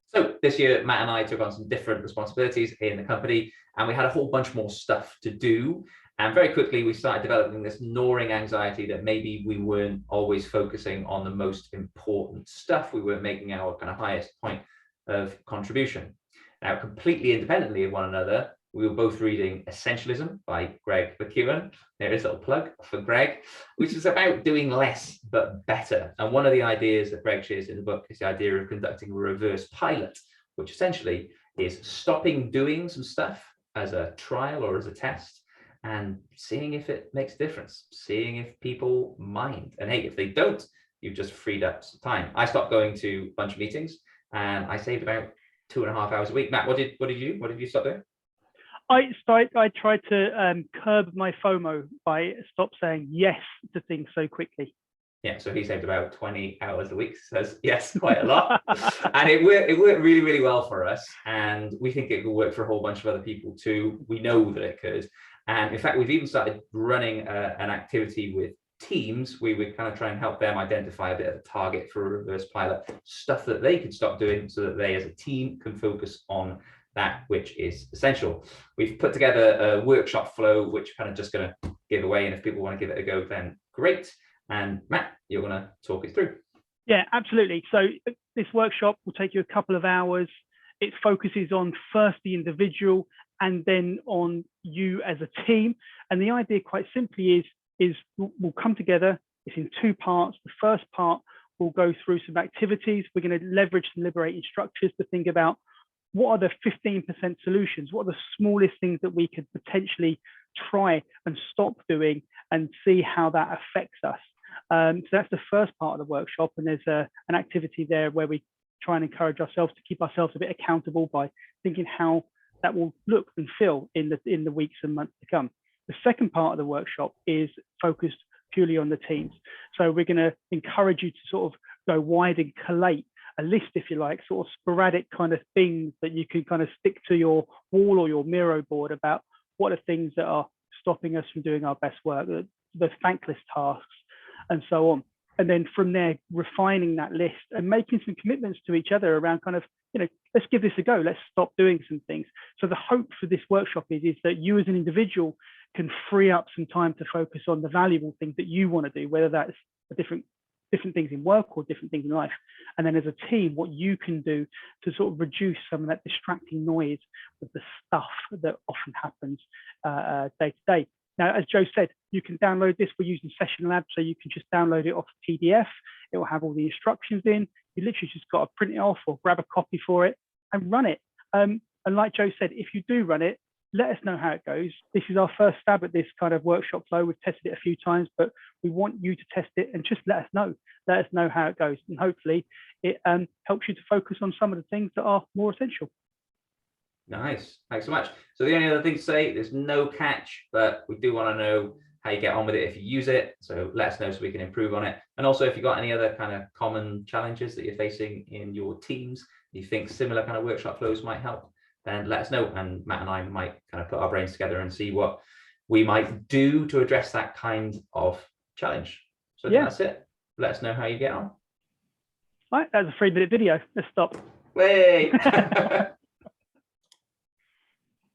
So this year, Matt and I took on some different responsibilities in the company, and we had a whole bunch more stuff to do. And very quickly, we started developing this gnawing anxiety that maybe we weren't always focusing on the most important stuff. We weren't making our kind of highest point of contribution. Now, completely independently of one another, we were both reading Essentialism by Greg McKeown. There is a little plug for Greg, which is about doing less but better. And one of the ideas that Greg shares in the book is the idea of conducting a reverse pilot, which essentially is stopping doing some stuff as a trial or as a test and seeing if it makes a difference, seeing if people mind. And hey, if they don't, you've just freed up some time. I stopped going to a bunch of meetings and I saved about 2.5 hours a week. Matt, what did you stop doing? I tried to curb my FOMO by stop saying yes to things so quickly. Yeah, so he saved about 20 hours a week, says yes, quite a lot. And it worked really, really well for us. And we think it will work for a whole bunch of other people too. We know that it could. And in fact, we've even started running an activity with teams. We would kind of try and help them identify a bit of a target for a reverse pilot, stuff that they could stop doing so that they as a team can focus on that which is essential. We've put together a workshop flow, which kind of just going to give away. And if people want to give it a go, then great. And Matt, you're going to talk it through. Yeah, absolutely. So this workshop will take you a couple of hours. It focuses on first the individual and then on you as a team. And the idea quite simply is we'll come together. It's in 2 parts. The first part, we'll go through some activities. We're going to leverage some liberating structures to think about what are the 15% solutions? What are the smallest things that we could potentially try and stop doing and see how that affects us? So that's the first part of the workshop. And there's an activity there where we try and encourage ourselves to keep ourselves a bit accountable by thinking how that will look and feel in the weeks and months to come. The second part of the workshop is focused purely on the teams. So we're going to encourage you to sort of go wide and collate a list, if you like, sort of sporadic kind of things that you can kind of stick to your wall or your Miro board about what are things that are stopping us from doing our best work, the thankless tasks, and so on. And then from there, refining that list and making some commitments to each other around kind of, let's give this a go. Let's stop doing some things. So the hope for this workshop is that you as an individual can free up some time to focus on the valuable things that you want to do, whether that's different things in work or different things in life. And then as a team, what you can do to sort of reduce some of that distracting noise with the stuff that often happens day to day. Now, as Joe said, you can download this. We're using Session Lab, so you can just download it off PDF. It will have all the instructions in. You literally just got to print it off or grab a copy for it and run it. And like Joe said, if you do run it, let us know how it goes. This is our first stab at this kind of workshop flow. We've tested it a few times, but we want you to test it and just let us know. Let us know how it goes. And hopefully it helps you to focus on some of the things that are more essential. Nice. Thanks so much. So the only other thing to say, there's no catch, but we do want to know how you get on with it if you use it. So let us know so we can improve on it. And also if you've got any other kind of common challenges that you're facing in your teams, you think similar kind of workshop flows might help, then let us know. And Matt and I might kind of put our brains together and see what we might do to address that kind of challenge. So I think that's it. Let us know how you get on. All right, that was a 3-minute video. Let's stop. Wait.